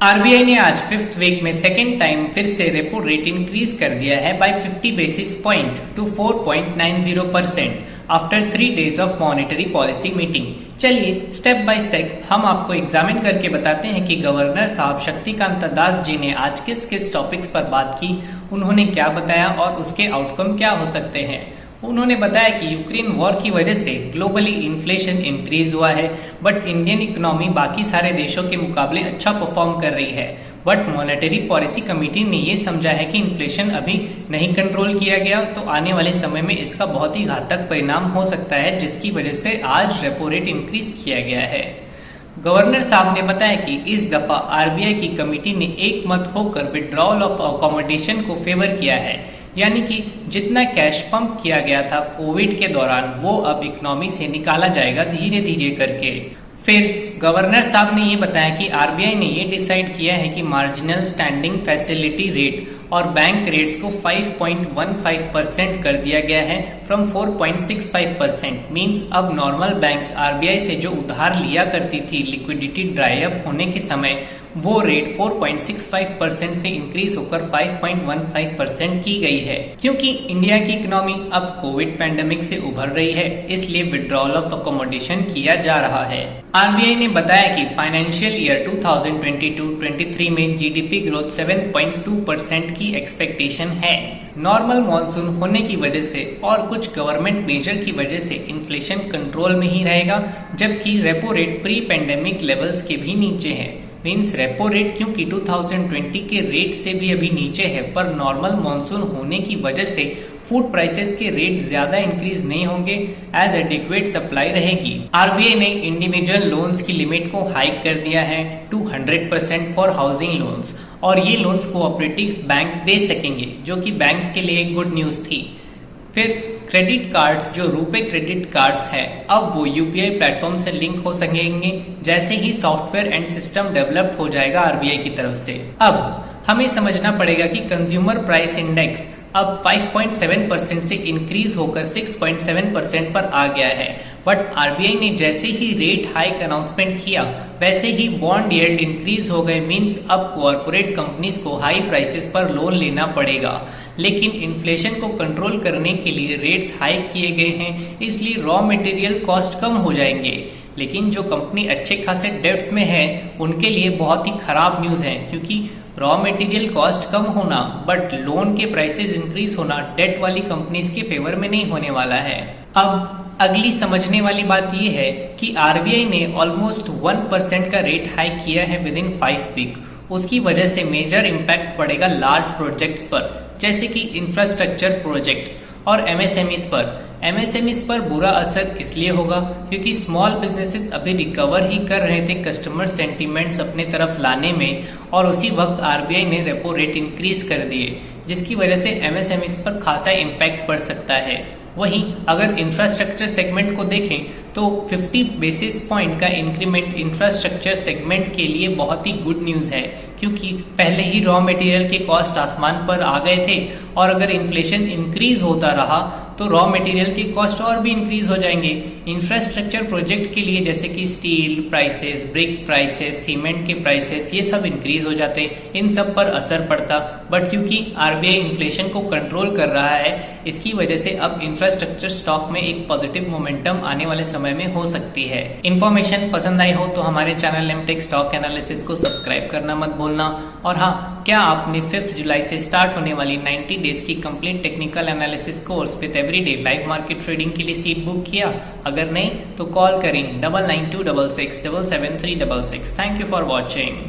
RBI ने आज fifth week में सेकेंड टाइम फिर से रेपो रेट इंक्रीज कर दिया है by 50 basis point to 4.90% after 3 days of monetary policy meeting. चलिए स्टेप बाय स्टेप हम आपको एग्जामिन करके बताते हैं कि गवर्नर साहब शक्तिकांत दास जी ने आज किस किस टॉपिक्स पर बात की, उन्होंने क्या बताया और उसके आउटकम क्या हो सकते हैं। उन्होंने बताया कि यूक्रेन वॉर की वजह से ग्लोबली इन्फ्लेशन इंक्रीज हुआ है, बट इंडियन इकोनॉमी बाकी सारे देशों के मुकाबले अच्छा परफॉर्म कर रही है। बट मॉनेटरी पॉलिसी कमेटी ने ये समझा है कि इन्फ्लेशन अभी नहीं कंट्रोल किया गया, तो आने वाले समय में इसका बहुत ही घातक परिणाम हो सकता है, जिसकी वजह से आज रेपो रेट इंक्रीज किया गया है। गवर्नर साहब ने बताया कि इस दफा आरबीआई की कमेटी ने एक मत होकर विड्रॉल ऑफ अकोमोडेशन को फेवर किया है, यानी कि जितना कैश पंप किया गया था कोविड के दौरान वो अब इकोनॉमी से निकाला जाएगा धीरे धीरे करके। फिर गवर्नर साहब ने ये बताया कि आरबीआई ने ये डिसाइड किया है कि मार्जिनल स्टैंडिंग फैसिलिटी रेट और बैंक रेट्स को 5.15% कर दिया गया है फ्रॉम 4.65%। मींस अब नॉर्मल बैंक्स आरबीआई से जो उधार लिया करती थी लिक्विडिटी ड्राई अप होने के समय, वो रेट 4.65% से इंक्रीज होकर 5.15% की गई है। क्योंकि इंडिया की इकोनॉमी अब कोविड पैंडेमिक से उभर रही है, इसलिए विड्रॉल ऑफ अकोमोडेशन किया जा रहा है। आरबीआई ने बताया कि फाइनेंशियल ईयर 2022-23 में जीडीपी ग्रोथ 7.2% की एक्सपेक्टेशन है। नॉर्मल मॉनसून होने की वजह से और कुछ गवर्नमेंट मेजर की वजह से इन्फ्लेशन कंट्रोल में ही रहेगा, जबकि repo rate pre pandemic levels के भी नीचे है। मीन्स रेपो रेट क्योंकि 2020 के रेट से भी अभी नीचे है, पर नॉर्मल मॉनसून होने की वजह से फूड प्राइसेस के रेट ज्यादा इंक्रीज नहीं होंगे, एज एडिक्वेट सप्लाई रहेगी। आरबीआई ने इंडिविजुअल लोन्स की लिमिट को हाइक कर दिया है टू 100% फॉर हाउसिंग लोन्स, और ये लोन्स कोऑपरेटिव बैंक दे सकेंगे, जो कि बैंक्स के लिए गुड न्यूज थी। फिर क्रेडिट कार्ड्स जो रुपे क्रेडिट कार्ड्स हैं, अब वो यूपीआई प्लेटफॉर्म से लिंक हो सकेंगे जैसे ही सॉफ्टवेयर एंड सिस्टम डेवलप हो जाएगा आरबीआई की तरफ से। अब हमें समझना पड़ेगा कि कंज्यूमर प्राइस इंडेक्स अब 5.7% से इंक्रीज होकर 6.7% पर आ गया है। बट आरबीआई ने जैसे ही रेट हाइक अनाउंसमेंट किया, वैसे ही बॉन्ड यील्ड इंक्रीज हो गए। मींस अब कॉर्पोरेट कंपनीज को हाई प्राइसेस पर लोन लेना पड़ेगा। लेकिन इन्फ्लेशन को कंट्रोल करने के लिए रेट्स हाइक किए गए हैं, इसलिए रॉ मटेरियल कॉस्ट कम हो जाएंगे। लेकिन जो कंपनी अच्छे खासे डेब्ट्स में है, उनके लिए बहुत ही खराब न्यूज़ है, क्योंकि रॉ मटेरियल कॉस्ट कम होना बट लोन के प्राइसेस इंक्रीज होना डेट वाली कंपनीज के फेवर में नहीं होने वाला है। अब अगली समझने वाली बात यह है कि आरबीआई ने ऑलमोस्ट 1% का रेट हाइक किया है विद इन 5 वीक। उसकी वजह से मेजर इम्पैक्ट पड़ेगा लार्ज प्रोजेक्ट्स पर, जैसे कि इंफ्रास्ट्रक्चर प्रोजेक्ट्स और एमएसएमईज पर। एमएसएमईज पर बुरा असर इसलिए होगा क्योंकि स्मॉल बिजनेसेस अभी रिकवर ही कर रहे थे कस्टमर सेंटीमेंट्स अपने तरफ लाने में, और उसी वक्त आरबीआई ने रेपो रेट इंक्रीज कर दिए, जिसकी वजह से एमएसएमईज पर खासा इम्पैक्ट पड़ सकता है। वहीं अगर इंफ्रास्ट्रक्चर सेगमेंट को देखें तो 50 बेसिस पॉइंट का इंक्रीमेंट इंफ्रास्ट्रक्चर सेगमेंट के लिए बहुत ही गुड न्यूज़ है, क्योंकि पहले ही रॉ मटेरियल के कॉस्ट आसमान पर आ गए थे, और अगर इन्फ्लेशन इंक्रीज होता रहा तो रॉ मटेरियल के कॉस्ट और भी इंक्रीज हो जाएंगे। इंफ्रास्ट्रक्चर प्रोजेक्ट के लिए जैसे कि steel prices, brick prices, cement के प्राइसेस, ये सब इंक्रीज हो जाते, इन सब पर असर पड़ता। बट क्योंकि आरबीआई इन्फ्लेशन को कंट्रोल कर रहा है, इसकी वजह से अब इंफ्रास्ट्रक्चर स्टॉक में एक पॉजिटिव मोमेंटम आने वाले समय में हो सकती है। इन्फॉर्मेशन पसंद आई हो तो हमारे चैनल एमटेक स्टॉक एनालिसिस को सब्सक्राइब करना मत भूलना। और हाँ, क्या आपने 5 जुलाई से स्टार्ट होने वाली 90 डेज की complete technical analysis course with everyday live market trading के लिए सीट बुक किया? अगर नहीं तो कॉल करें 9926677366। Thank you for watching.